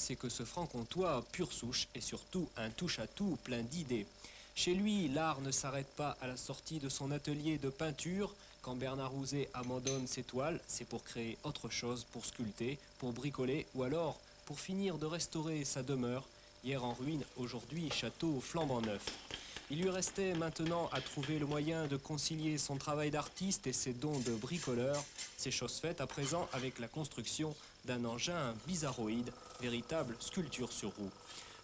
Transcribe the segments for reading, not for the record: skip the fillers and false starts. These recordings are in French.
c'est que ce franc-comtois, pure souche, est surtout un touche-à-tout plein d'idées. Chez lui, l'art ne s'arrête pas à la sortie de son atelier de peinture. Quand Bernard Houzé abandonne ses toiles, c'est pour créer autre chose, pour sculpter, pour bricoler ou alors pour finir de restaurer sa demeure, hier en ruine, aujourd'hui château flambant neuf. Il lui restait maintenant à trouver le moyen de concilier son travail d'artiste et ses dons de bricoleur. C'est chose faite à présent avec la construction d'un engin bizarroïde, véritable sculpture sur roue.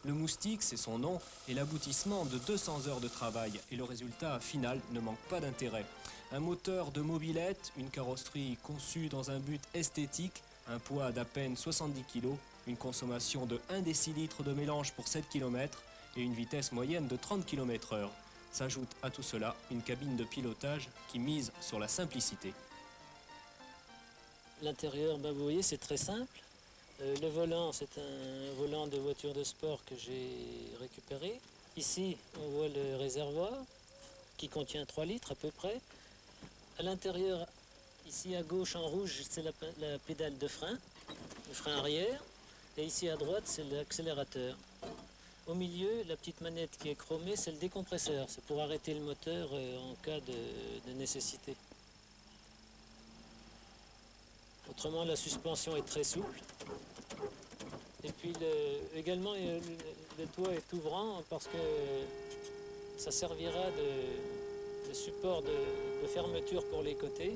Le moustique, c'est son nom, est l'aboutissement de 200 heures de travail et le résultat final ne manque pas d'intérêt. Un moteur de mobilette, une carrosserie conçue dans un but esthétique, un poids d'à peine 70 kg, une consommation de 1 décilitre de mélange pour 7 km et une vitesse moyenne de 30 km/h. S'ajoute à tout cela une cabine de pilotage qui mise sur la simplicité. L'intérieur, vous voyez, c'est très simple. Le volant, c'est un volant de voiture de sport que j'ai récupéré. Ici, on voit le réservoir qui contient 3 litres à peu près. À l'intérieur, ici à gauche en rouge, c'est la pédale de frein, le frein arrière. Et ici à droite, c'est l'accélérateur. Au milieu, la petite manette qui est chromée, c'est le décompresseur. C'est pour arrêter le moteur en cas de nécessité. Autrement, la suspension est très souple. Et puis également, le toit est ouvrant parce que ça servira de support de fermeture pour les côtés.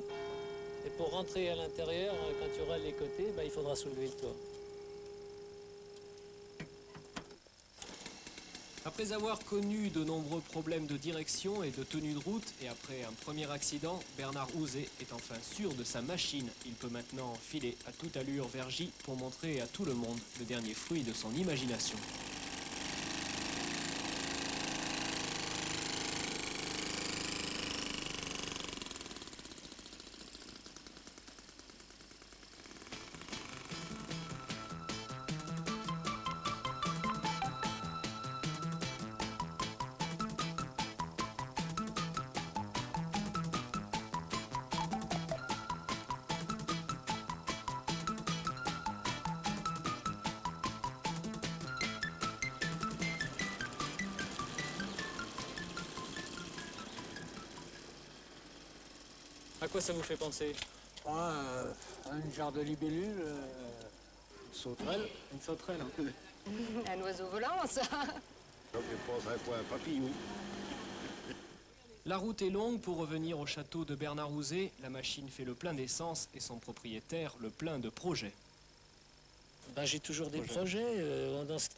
Et pour rentrer à l'intérieur, quand il y aura les côtés, il faudra soulever le toit. Après avoir connu de nombreux problèmes de direction et de tenue de route, et après un premier accident, Bernard Houzé est enfin sûr de sa machine. Il peut maintenant filer à toute allure vers J pour montrer à tout le monde le dernier fruit de son imagination. À quoi ça vous fait penser? Un genre de libellule, une sauterelle. Une sauterelle. Un oiseau volant, ça. Je pense à quoi? Un papillon. La route est longue pour revenir au château de Bernard Houzé. La machine fait le plein d'essence et son propriétaire le plein de projets. J'ai toujours des projets.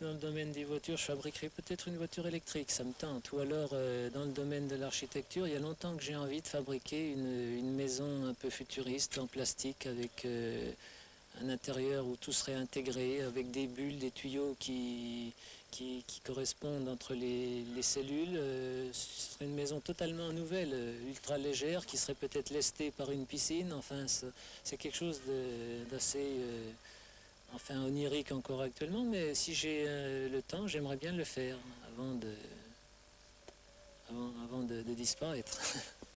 Dans le domaine des voitures, je fabriquerai peut-être une voiture électrique, ça me tente. Ou alors, dans le domaine de l'architecture, il y a longtemps que j'ai envie de fabriquer une maison un peu futuriste en plastique avec un intérieur où tout serait intégré, avec des bulles, des tuyaux qui correspondent entre les cellules. Ce serait une maison totalement nouvelle, ultra légère, qui serait peut-être lestée par une piscine. Enfin, c'est quelque chose d'assez... onirique encore actuellement, mais si j'ai le temps, j'aimerais bien le faire avant de disparaître.